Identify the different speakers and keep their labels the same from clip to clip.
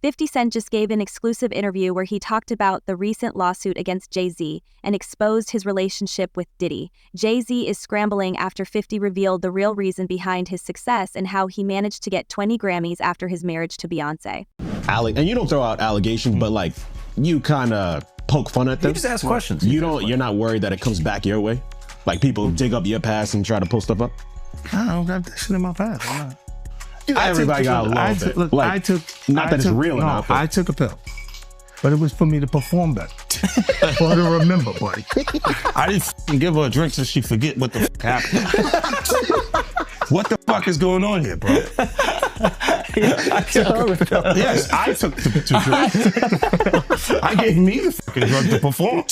Speaker 1: 50 Cent just gave an exclusive interview where he talked about the recent lawsuit against Jay-Z and exposed his relationship with Diddy. Jay-Z is scrambling after 50 revealed the real reason behind his success and how he managed to get 20 Grammys after his marriage to Beyonce.
Speaker 2: And you don't throw out allegations, but like you kind of poke fun at them.
Speaker 3: You just ask questions.
Speaker 2: You're not worried that it comes back your way? Like people dig up your past and try to pull stuff up?
Speaker 4: I don't got that shit in my past. I'm not.
Speaker 2: Everybody got a little bit.
Speaker 4: Look,
Speaker 2: like, not that it's real enough.
Speaker 4: I took a pill, but it was for me to perform better. For her to remember, buddy. I didn't give her a drink so she forget what the happened. What the fuck is going on here, bro? Yes, I took the drug. I gave me the fucking drug to perform.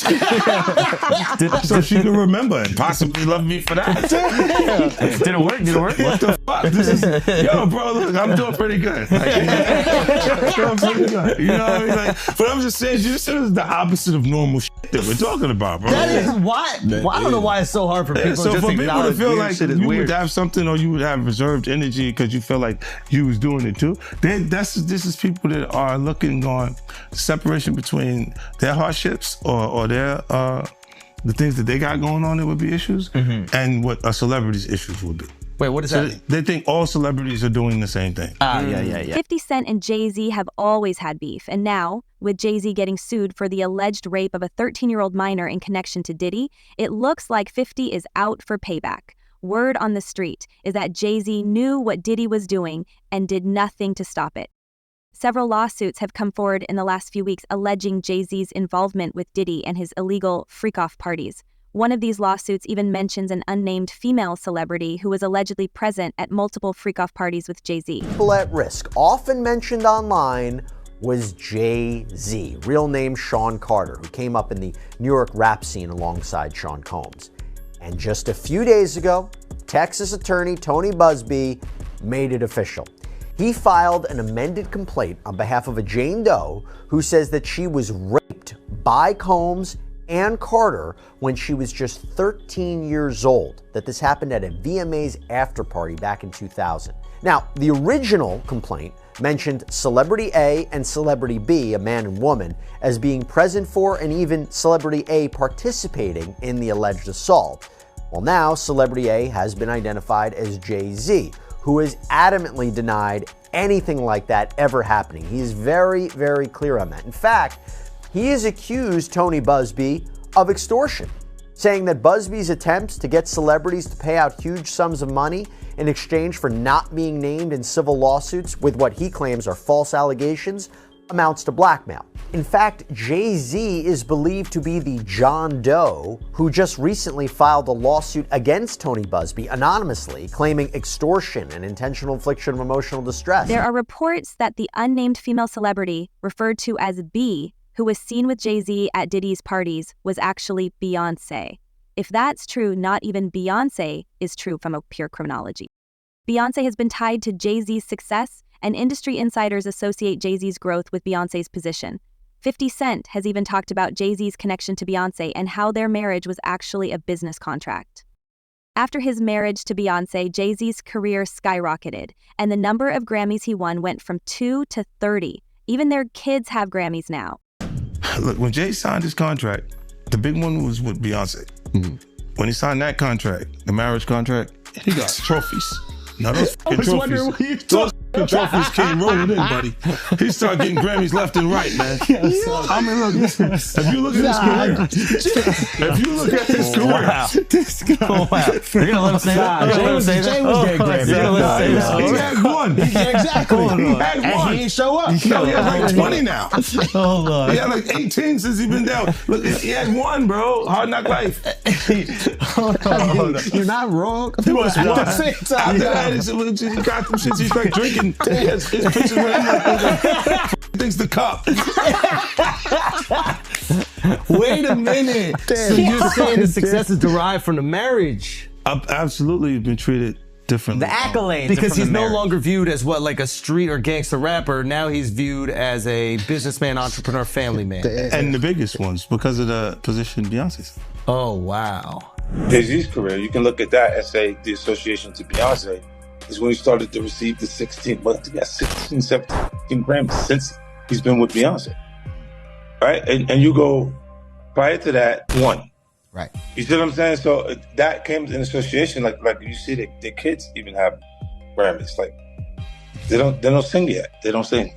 Speaker 4: So she could remember and possibly love me for that.
Speaker 3: Did it work?
Speaker 4: What the fuck? This is, yo, bro, look, I'm doing pretty good. Doing pretty good. You know what I mean? Like, but I'm just saying, this is the opposite of normal shit that we're talking about, bro.
Speaker 3: That is why. I don't know why it's so hard for people
Speaker 4: so
Speaker 3: just
Speaker 4: for
Speaker 3: to
Speaker 4: people to feel like
Speaker 3: shit is
Speaker 4: you
Speaker 3: weird.
Speaker 4: would have something or you would have reserved energy because you feel like you was doing it too. This is people that are looking on separation between their hardships or their the things that they got going on that would be issues and what a celebrity's issues would be.
Speaker 3: Wait, what is that?
Speaker 4: They think all celebrities are doing the same thing.
Speaker 3: Yeah.
Speaker 1: 50 Cent and Jay-Z have always had beef, and now, with Jay-Z getting sued for the alleged rape of a 13-year-old minor in connection to Diddy, it looks like 50 is out for payback. Word on the street is that Jay-Z knew what Diddy was doing and did nothing to stop it. Several lawsuits have come forward in the last few weeks alleging Jay-Z's involvement with Diddy and his illegal freak-off parties. One of these lawsuits even mentions an unnamed female celebrity who was allegedly present at multiple freak-off parties with Jay-Z.
Speaker 5: People at risk, often mentioned online, was Jay-Z, real name Sean Carter, who came up in the New York rap scene alongside Sean Combs. And just a few days ago, Texas attorney Tony Busby made it official. He filed an amended complaint on behalf of a Jane Doe who says that she was raped by Combs and Carter when she was just 13 years old, that this happened at a VMA's after party back in 2000. Now, the original complaint mentioned Celebrity A and Celebrity B, a man and woman, as being present for and even Celebrity A participating in the alleged assault. Well, now Celebrity A has been identified as Jay-Z, who has adamantly denied anything like that ever happening. He is very, very clear on that. In fact, he has accused Tony Busby of extortion, saying that Busby's attempts to get celebrities to pay out huge sums of money in exchange for not being named in civil lawsuits with what he claims are false allegations amounts to blackmail. In fact, Jay-Z is believed to be the John Doe who just recently filed a lawsuit against Tony Busby anonymously, claiming extortion and intentional infliction of emotional distress.
Speaker 1: There are reports that the unnamed female celebrity, referred to as B, who was seen with Jay-Z at Diddy's parties, was actually Beyonce. If that's true, not even Beyonce is true from a pure criminology. Beyonce has been tied to Jay-Z's success, and industry insiders associate Jay-Z's growth with Beyonce's position. 50 Cent has even talked about Jay-Z's connection to Beyonce and how their marriage was actually a business contract. After his marriage to Beyonce, Jay-Z's career skyrocketed, and the number of Grammys he won went from 2 to 30. Even their kids have Grammys now.
Speaker 4: Look, when Jay signed his contract, the big one was with Beyonce. When he signed that contract, the marriage contract, he got trophies. Now those fucking trophies came rolling in, buddy. He started getting Grammys left and right, man. I mean, look, listen, if you look at his career,
Speaker 3: This guy. Wow. You're gonna let him say that?
Speaker 6: Jay was getting Grammys.
Speaker 4: he had one.
Speaker 6: Exactly.
Speaker 4: He had one.
Speaker 6: And he didn't show up.
Speaker 4: Yo, he has like 20 now.
Speaker 3: Hold on.
Speaker 4: He had like 18 since he's been down. Look, he had one, bro. Hard Knock Life.
Speaker 6: Hold on. You're not wrong. At the same time.
Speaker 4: After that, he got them shits. He's like drinking. His pictures with him. Thinks the cup.
Speaker 3: Wait a minute. So you're saying the success is derived from the marriage?
Speaker 4: I've absolutely been treated differently.
Speaker 6: The accolades.
Speaker 3: Because he's no longer viewed as what, like a street or gangster rapper. Now he's viewed as a businessman, entrepreneur, family man.
Speaker 4: And the biggest ones because of the position Beyonce's.
Speaker 3: Oh, wow.
Speaker 7: Jay-Z's career, you can look at that and say the association to Beyonce is when he started to receive the 16, 17 Grammys. Since he's been with Beyonce, right? And you go prior to that, 1.
Speaker 5: Right.
Speaker 7: You see what I'm saying? So that came in association. Like you see, the kids even have Grammys. Like they don't sing yet. They don't sing.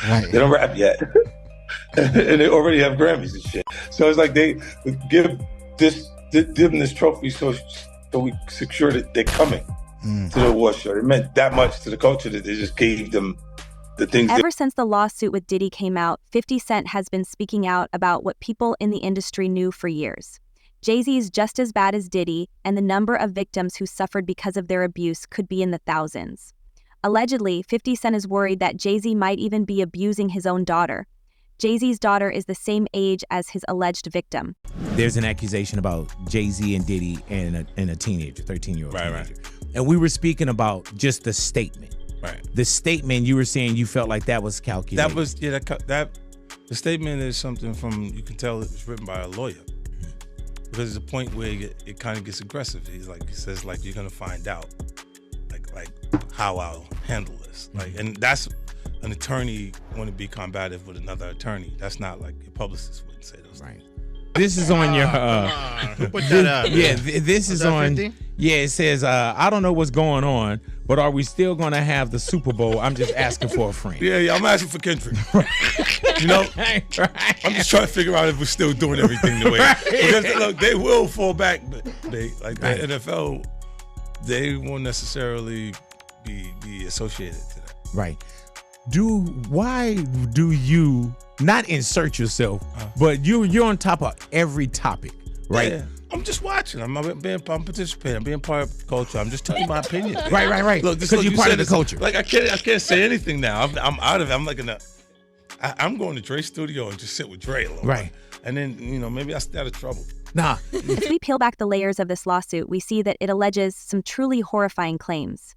Speaker 5: Right.
Speaker 7: They don't rap yet, and they already have Grammys and shit. So it's like they give them this trophy so we secure that they're coming to the award show. It meant that much to the culture that they just gave them the things.
Speaker 1: Ever since the lawsuit with Diddy came out, 50 Cent has been speaking out about what people in the industry knew for years. Jay-Z is just as bad as Diddy, and the number of victims who suffered because of their abuse could be in the thousands. Allegedly, 50 Cent is worried that Jay-Z might even be abusing his own daughter. Jay-Z's daughter is the same age as his alleged victim.
Speaker 8: There's an accusation about Jay-Z and Diddy and a teenager, 13-year-old teenager. Right. And we were speaking about just the statement.
Speaker 4: Right.
Speaker 8: The statement, you were saying you felt like that was calculated.
Speaker 4: That was, the statement is something you can tell it was written by a lawyer. Because there's a point where it kind of gets aggressive. He says, you're gonna find out, like how I'll handle this. And that's an attorney want to be combative with another attorney. That's not like your publicist wouldn't say those things.
Speaker 8: This is on your.
Speaker 6: Who put that up?
Speaker 8: Yeah, this is on. 50? Yeah, it says, I don't know what's going on, but are we still going to have the Super Bowl? I'm just asking for a friend.
Speaker 4: Yeah, I'm asking for Kendrick. You know, I'm just trying to figure out if we're still doing everything the way. Because look, they will fall back. The NFL, they won't necessarily be associated to that.
Speaker 8: Right. Why do you not insert yourself, but you're on top of every topic, right? Yeah.
Speaker 4: I'm just watching. I'm participating. I'm being part of the culture. I'm just telling my opinion.
Speaker 8: Right.
Speaker 4: Look,
Speaker 8: because you're part of the culture.
Speaker 4: Like I can't say anything now. I'm out of it. I'm like I'm going to Dre's studio and just sit with Dre a little bit. And then maybe I stay out of trouble.
Speaker 1: Nah. As we peel back the layers of this lawsuit, we see that it alleges some truly horrifying claims.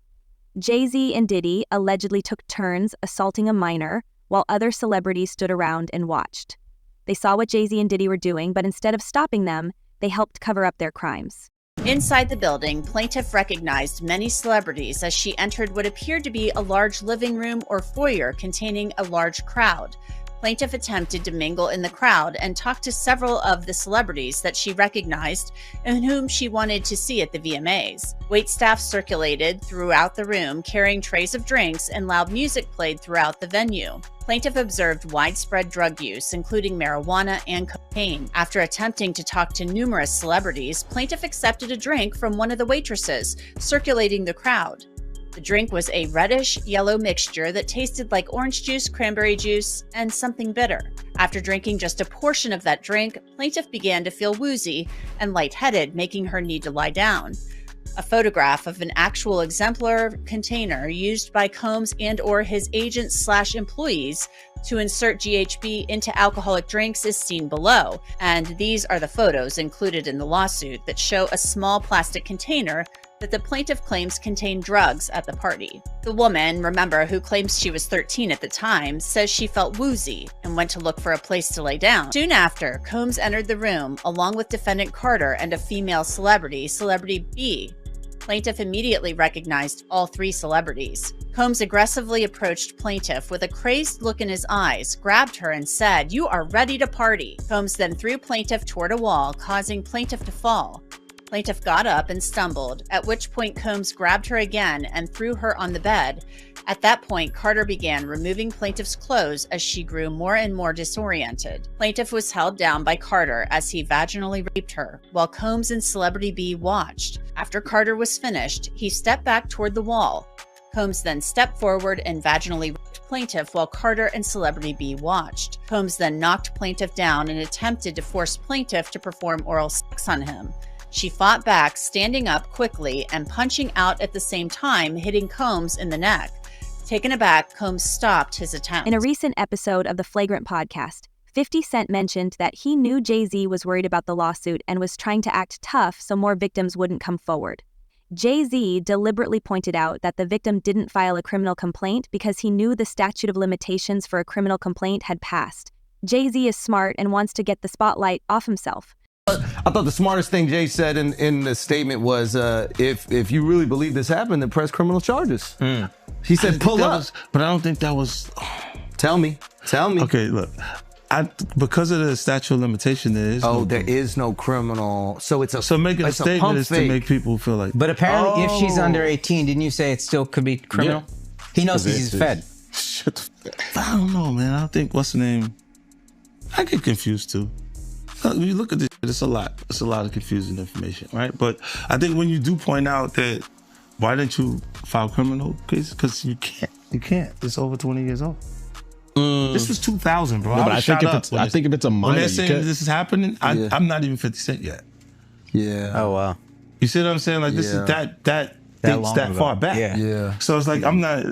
Speaker 1: Jay-Z and Diddy allegedly took turns assaulting a minor while other celebrities stood around and watched. They saw what Jay-Z and Diddy were doing, but instead of stopping them, they helped cover up their crimes.
Speaker 9: Inside the building, plaintiff recognized many celebrities as she entered what appeared to be a large living room or foyer containing a large crowd. Plaintiff attempted to mingle in the crowd and talk to several of the celebrities that she recognized and whom she wanted to see at the VMAs. Waitstaff circulated throughout the room, carrying trays of drinks, and loud music played throughout the venue. Plaintiff observed widespread drug use, including marijuana and cocaine. After attempting to talk to numerous celebrities, plaintiff accepted a drink from one of the waitresses, circulating the crowd. The drink was a reddish-yellow mixture that tasted like orange juice, cranberry juice, and something bitter. After drinking just a portion of that drink, plaintiff began to feel woozy and lightheaded, making her need to lie down. A photograph of an actual exemplar container used by Combs and/or his agents/employees to insert GHB into alcoholic drinks is seen below, and these are the photos included in the lawsuit that show a small plastic container that the plaintiff claims contained drugs at the party. The woman, remember, who claims she was 13 at the time, says she felt woozy and went to look for a place to lay down. Soon after, Combs entered the room along with defendant Carter and a female celebrity, Celebrity B. Plaintiff immediately recognized all three celebrities. Combs aggressively approached plaintiff with a crazed look in his eyes, grabbed her and said, "You are ready to party." Combs then threw plaintiff toward a wall, causing plaintiff to fall. Plaintiff got up and stumbled, at which point Combs grabbed her again and threw her on the bed. At that point, Carter began removing plaintiff's clothes as she grew more and more disoriented. Plaintiff was held down by Carter as he vaginally raped her, while Combs and Celebrity B watched. After Carter was finished, he stepped back toward the wall. Combs then stepped forward and vaginally raped plaintiff while Carter and Celebrity B watched. Combs then knocked plaintiff down and attempted to force plaintiff to perform oral sex on him. She fought back, standing up quickly and punching out at the same time, hitting Combs in the neck. Taken aback, Combs stopped his attempt.
Speaker 1: In a recent episode of the Flagrant podcast, 50 Cent mentioned that he knew Jay-Z was worried about the lawsuit and was trying to act tough so more victims wouldn't come forward. Jay-Z deliberately pointed out that the victim didn't file a criminal complaint because he knew the statute of limitations for a criminal complaint had passed. Jay-Z is smart and wants to get the spotlight off himself.
Speaker 3: I thought the smartest thing Jay said in the statement was, if you really believe this happened, then press criminal charges. He said, pull up.
Speaker 4: But I don't think that was...
Speaker 3: Tell me.
Speaker 4: Okay, look. Because of the statute of limitation, there is
Speaker 3: there is no criminal. So it's a
Speaker 4: so making a statement is to make people feel like.
Speaker 6: But apparently, if she's under 18, didn't you say it still could be criminal? Yeah. He knows he's fed.
Speaker 4: I don't know, man. I think what's the name? I get confused too. When you look at this, it's a lot. It's a lot of confusing information, right? But I think when you do point out that, why didn't you file criminal cases? Because you can't. You can't. It's over 20 years old. This was 2000, bro.
Speaker 2: No, but I think if it's a minor,
Speaker 4: when they're saying this is happening, I'm not even 50 Cent yet.
Speaker 3: Yeah.
Speaker 6: Oh wow.
Speaker 4: You see what I'm saying? Like this is that dates that far back.
Speaker 6: Yeah.
Speaker 4: So it's like I'm not.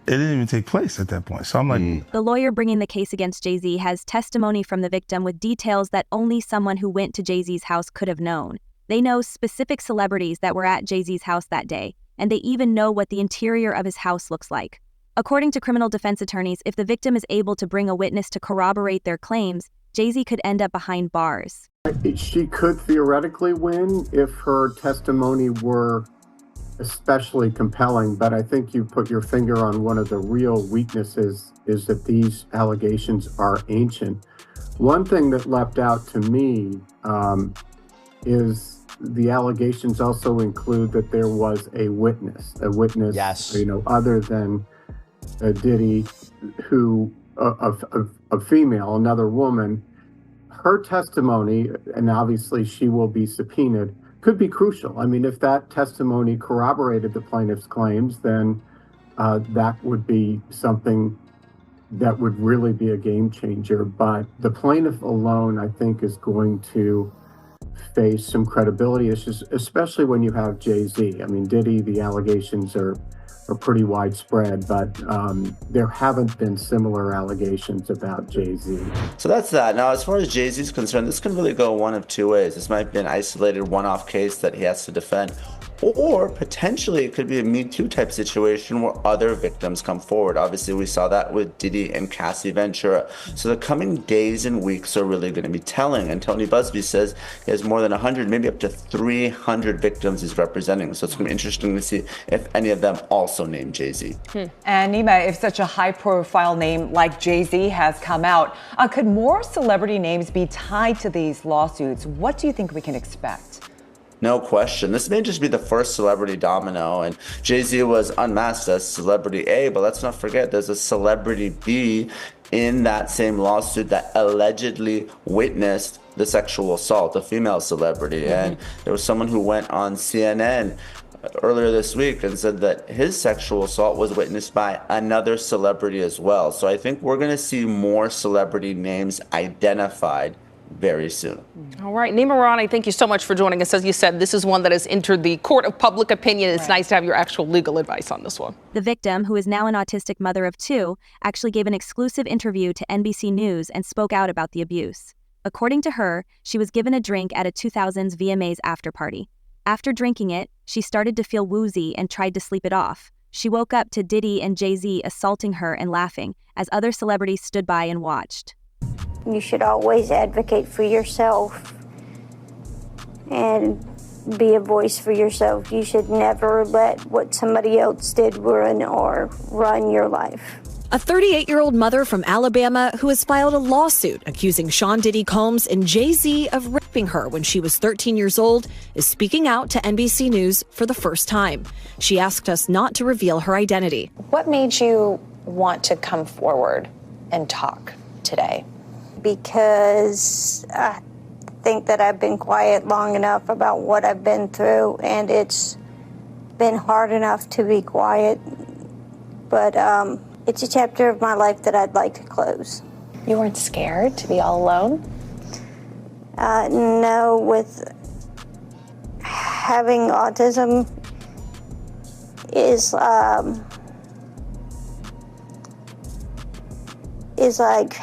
Speaker 4: It didn't even take place at that point. So I'm like.
Speaker 1: The lawyer bringing the case against Jay-Z has testimony from the victim with details that only someone who went to Jay-Z's house could have known. They know specific celebrities that were at Jay-Z's house that day, and they even know what the interior of his house looks like. According to criminal defense attorneys, if the victim is able to bring a witness to corroborate their claims, Jay-Z could end up behind bars.
Speaker 10: She could theoretically win if her testimony were especially compelling, but I think you put your finger on one of the real weaknesses is that these allegations are ancient. One thing that leapt out to me is the allegations also include that there was a witness,
Speaker 5: yes.
Speaker 10: Other than Diddy, who a female, another woman. Her testimony, and obviously she will be subpoenaed, could be crucial. I mean, if that testimony corroborated the plaintiff's claims, then that would be something that would really be a game changer. But the plaintiff alone, I think, is going to face some credibility issues, especially when you have Jay-Z. I mean, Diddy, the allegations are pretty widespread, but there haven't been similar allegations about Jay-Z.
Speaker 11: So that's that. Now, as far as Jay-Z is concerned, this can really go one of two ways. This might be an isolated one-off case that he has to defend, or potentially it could be a Me Too type situation where other victims come forward. Obviously, we saw that with Diddy and Cassie Ventura. So the coming days and weeks are really going to be telling. And Tony Busby says he has more than 100, maybe up to 300 victims he's representing. So it's going to be interesting to see if any of them also name Jay-Z.
Speaker 12: And Nima, if such a high-profile name like Jay-Z has come out, could more celebrity names be tied to these lawsuits? What do you think we can expect?
Speaker 11: No question. This may just be the first celebrity domino, and Jay-Z was unmasked as celebrity A, but let's not forget there's a celebrity B in that same lawsuit that allegedly witnessed the sexual assault, a female celebrity. And there was someone who went on CNN earlier this week and said that his sexual assault was witnessed by another celebrity as well. So I think we're going to see more celebrity names identified very soon.
Speaker 13: All right, Nima Rani, thank you so much for joining us. As you said, this is one that has entered the court of public opinion. It's nice to have your actual legal advice on this one.
Speaker 1: The victim, who is now an autistic mother of two, actually gave an exclusive interview to NBC News and spoke out about the abuse. According to her, she was given a drink at a 2000s VMAs after party. After drinking it, she started to feel woozy and tried to sleep it off. She woke up to Diddy and Jay-Z assaulting her and laughing as other celebrities stood by and watched.
Speaker 14: You should always advocate for yourself and be a voice for yourself. You should never let what somebody else did ruin your life.
Speaker 15: A 38-year-old mother from Alabama who has filed a lawsuit accusing Sean Diddy Combs and Jay-Z of raping her when she was 13 years old is speaking out to NBC News for the first time. She asked us not to reveal her identity.
Speaker 16: What made you want to come forward and talk today?
Speaker 14: Because I think that I've been quiet long enough about what I've been through, and it's been hard enough to be quiet. But it's a chapter of my life that I'd like to close.
Speaker 16: You weren't scared to be all alone?
Speaker 14: No, with having autism is like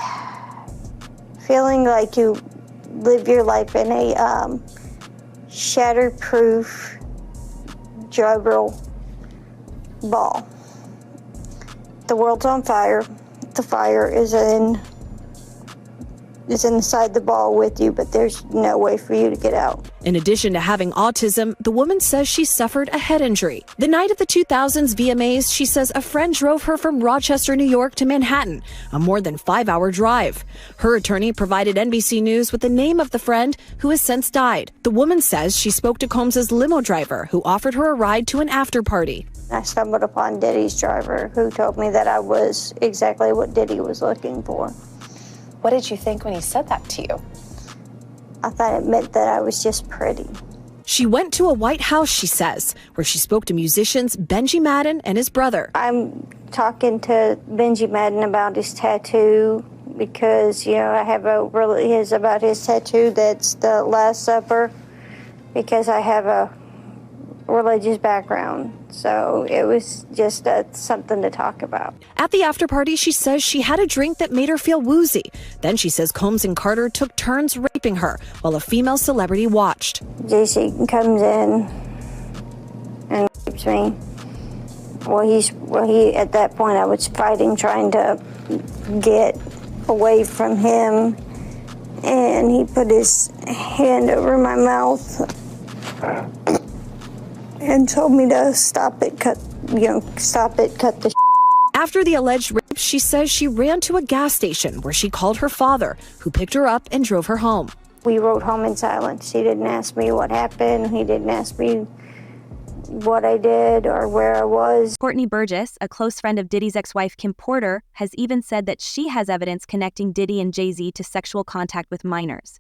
Speaker 14: feeling like you live your life in a shatterproof juggle ball. The world's on fire. The fire is in is inside the ball with you, but there's no way for you to get out.
Speaker 15: In addition to having autism, the woman says she suffered a head injury. The night of the 2000s VMAs, she says a friend drove her from Rochester, New York to Manhattan, a more than 5-hour drive. Her attorney provided NBC News with the name of the friend who has since died. The woman says she spoke to Combs's limo driver, who offered her a ride to an after party.
Speaker 14: I stumbled upon Diddy's driver, who told me that I was exactly what Diddy was looking for.
Speaker 16: What did you think when he said that to you?
Speaker 14: I thought it meant that I was just pretty.
Speaker 15: She went to a White House, she says, where she spoke to musicians Benji Madden and his brother.
Speaker 14: I'm talking to Benji Madden about his tattoo because, I have about his tattoo that's the Last Supper, because I have a religious background. So it was just something to talk about.
Speaker 15: At the after party, she says she had a drink that made her feel woozy. Then she says Combs and Carter took turns raping her while a female celebrity watched.
Speaker 14: JC comes in and rapes me. He at that point I was fighting, trying to get away from him, and he put his hand over my mouth and told me to stop it, cut the
Speaker 15: After the alleged rape, she says she ran to a gas station where she called her father, who picked her up and drove her home.
Speaker 14: We rode home in silence. He didn't ask me what happened. He didn't ask me what I did or where I was.
Speaker 1: Courtney Burgess, a close friend of Diddy's ex-wife Kim Porter, has even said that she has evidence connecting Diddy and Jay-Z to sexual contact with minors.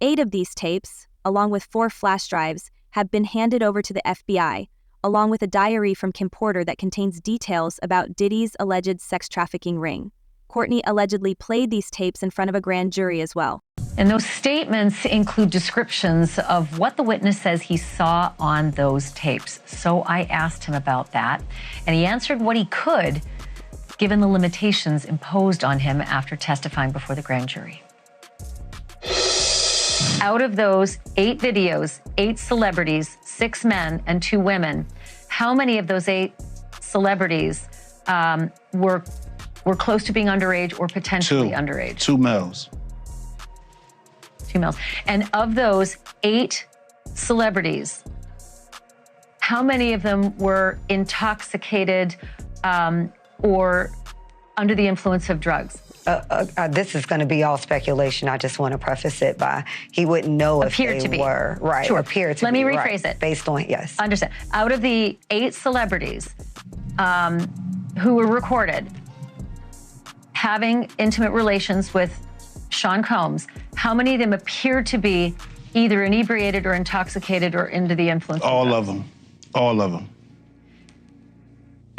Speaker 1: 8 of these tapes, along with 4 flash drives, have been handed over to the FBI, along with a diary from Kim Porter that contains details about Diddy's alleged sex trafficking ring. Courtney allegedly played these tapes in front of a grand jury as well.
Speaker 17: And those statements include descriptions of what the witness says he saw on those tapes. So I asked him about that, and he answered what he could, given the limitations imposed on him after testifying before the grand jury. Out of those 8 videos, 8 celebrities, 6 men and 2 women, how many of those 8 celebrities were close to being underage or potentially underage?
Speaker 18: 2 males.
Speaker 17: 2 males. And of those 8 celebrities, how many of them were intoxicated or under the influence of drugs?
Speaker 19: This is going to be all speculation. I just want to preface it by he wouldn't know if
Speaker 17: Appeared
Speaker 19: they
Speaker 17: to be.
Speaker 19: were. Right.
Speaker 17: Sure.
Speaker 19: Appear to
Speaker 17: Let
Speaker 19: be.
Speaker 17: me rephrase
Speaker 19: right.
Speaker 17: it.
Speaker 19: Based on, yes.
Speaker 17: Understand. Out of the 8 celebrities who were recorded having intimate relations with Sean Combs, how many of them appeared to be either inebriated or intoxicated or under the influence of drugs?
Speaker 18: All of them. All of them.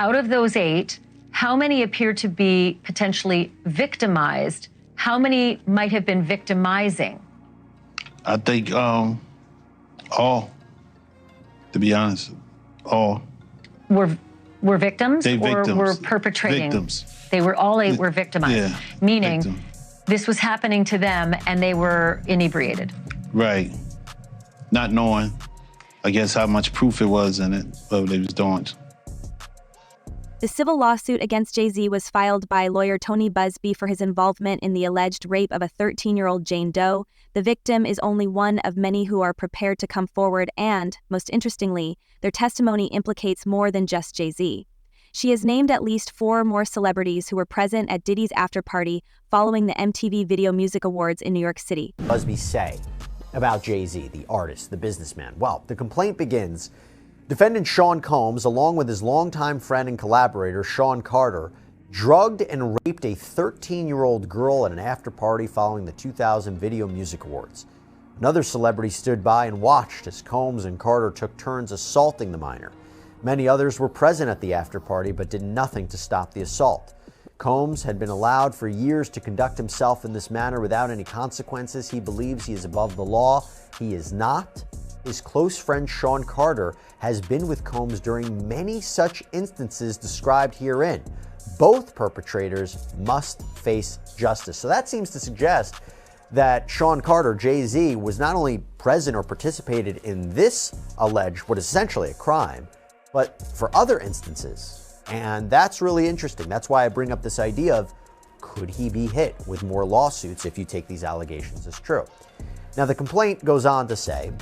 Speaker 17: Out of those 8, how many appear to be potentially victimized? How many might have been victimizing?
Speaker 18: I think all, to be honest, all.
Speaker 17: Were victims
Speaker 18: They
Speaker 17: or
Speaker 18: victims.
Speaker 17: were perpetrating?
Speaker 18: Victims.
Speaker 17: They were all 8 were victimized,
Speaker 18: Yeah,
Speaker 17: meaning
Speaker 18: victim.
Speaker 17: this was happening to them and they were inebriated.
Speaker 18: Right. Not knowing, I guess, how much proof it was in it, what they was doing.
Speaker 1: The civil lawsuit against Jay-Z was filed by lawyer Tony Busby for his involvement in the alleged rape of a 13-year-old Jane Doe. The victim is only one of many who are prepared to come forward and, most interestingly, their testimony implicates more than just Jay-Z. She has named at least 4 more celebrities who were present at Diddy's after-party following the MTV Video Music Awards in New York City.
Speaker 5: Busby say about Jay-Z, the artist, the businessman? Well, the complaint begins. Defendant Sean Combs, along with his longtime friend and collaborator, Sean Carter, drugged and raped a 13-year-old girl at an after-party following the 2000 Video Music Awards. Another celebrity stood by and watched as Combs and Carter took turns assaulting the minor. Many others were present at the after-party but did nothing to stop the assault. Combs had been allowed for years to conduct himself in this manner without any consequences. He believes he is above the law. He is not. His close friend Sean Carter has been with Combs during many such instances described herein. Both perpetrators must face justice. So that seems to suggest that Sean Carter, Jay-Z, was not only present or participated in this alleged, what is essentially a crime, but for other instances. And that's really interesting. That's why I bring up this idea of, could he be hit with more lawsuits if you take these allegations as true? Now, the complaint goes on to say,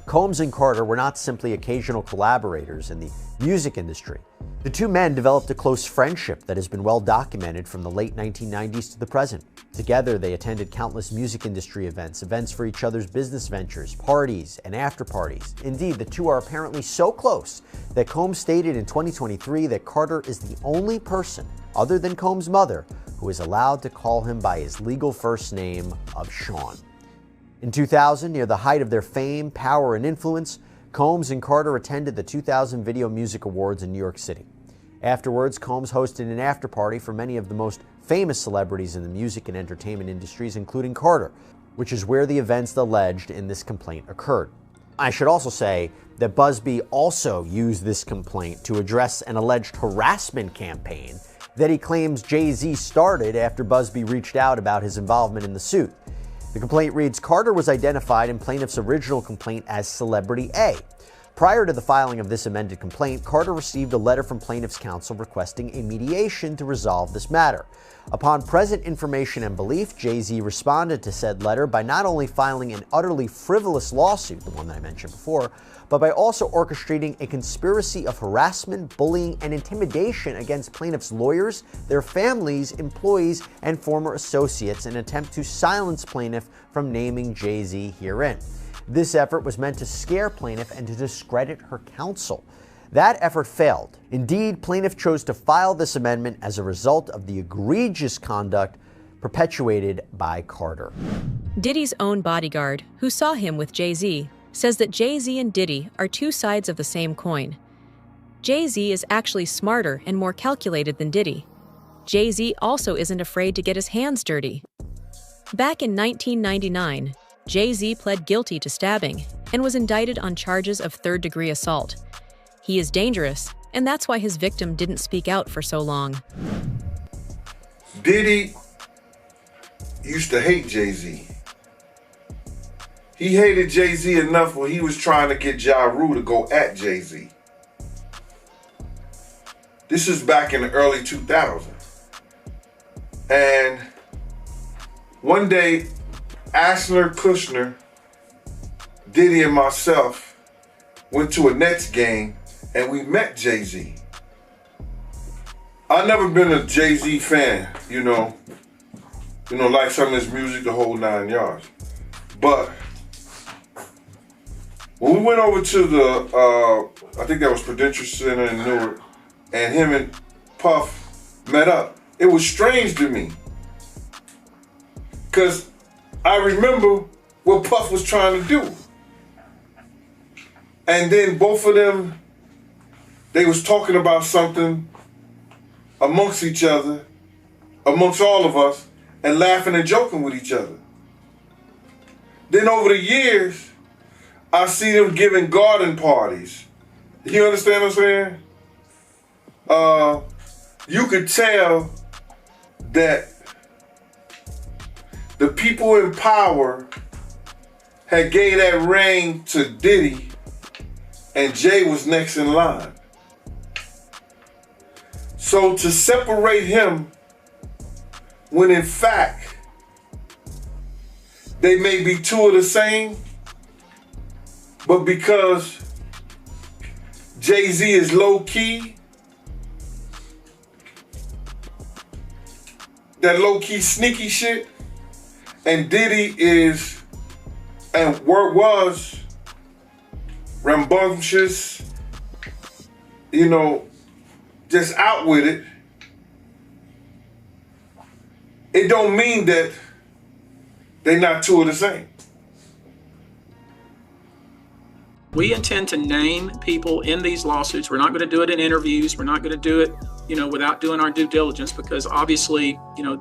Speaker 5: Combs and Carter were not simply occasional collaborators in the music industry. The two men developed a close friendship that has been well documented from the late 1990s to the present. Together, they attended countless music industry events, events for each other's business ventures, parties, and after parties. Indeed, the two are apparently so close that Combs stated in 2023 that Carter is the only person, other than Combs' mother, who is allowed to call him by his legal first name of Sean. In 2000, near the height of their fame, power, and influence, Combs and Carter attended the 2000 Video Music Awards in New York City. Afterwards, Combs hosted an after-party for many of the most famous celebrities in the music and entertainment industries, including Carter, which is where the events alleged in this complaint occurred. I should also say that Busby also used this complaint to address an alleged harassment campaign that he claims Jay-Z started after Busby reached out about his involvement in the suit. The complaint reads, Carter was identified in plaintiff's original complaint as Celebrity A. Prior to the filing of this amended complaint, Carter received a letter from plaintiff's counsel requesting a mediation to resolve this matter. Upon present information and belief, Jay-Z responded to said letter by not only filing an utterly frivolous lawsuit, the one that I mentioned before, but by also orchestrating a conspiracy of harassment, bullying, and intimidation against plaintiff's lawyers, their families, employees, and former associates in an attempt to silence plaintiff from naming Jay-Z herein. This effort was meant to scare plaintiff and to discredit her counsel. That effort failed. Indeed, plaintiff chose to file this amendment as a result of the egregious conduct perpetuated by Carter.
Speaker 15: Diddy's own bodyguard, who saw him with Jay-Z, says that Jay-Z and Diddy are two sides of the same coin. Jay-Z is actually smarter and more calculated than Diddy. Jay-Z also isn't afraid to get his hands dirty. Back in 1999, Jay-Z pled guilty to stabbing and was indicted on charges of third-degree assault. He is dangerous, and that's why his victim didn't speak out for so long.
Speaker 20: Diddy used to hate Jay-Z. He hated Jay-Z enough where he was trying to get Ja Rule to go at Jay-Z. This is back in the early 2000s. And one day, Ashler, Kushner, Diddy, and myself went to a Nets game and we met Jay-Z. I've never been a Jay-Z fan, like some of his music, the whole 9 yards. But when we went over to the, I think that was Prudential Center in Newark, and him and Puff met up, it was strange to me. Because I remember what Puff was trying to do. And then both of them, they was talking about something amongst each other, amongst all of us, and laughing and joking with each other. Then over the years, I see them giving garden parties. You understand what I'm saying? You could tell that the people in power had gave that ring to Diddy, and Jay was next in line. So to separate him, when in fact, they may be two of the same, but because Jay-Z is low-key, that low-key sneaky shit, and Diddy is, and was, rambunctious, just out with it, it don't mean that they're not two of the same.
Speaker 21: We intend to name people in these lawsuits. We're not going to do it in interviews. We're not going to do it, without doing our due diligence, because obviously, these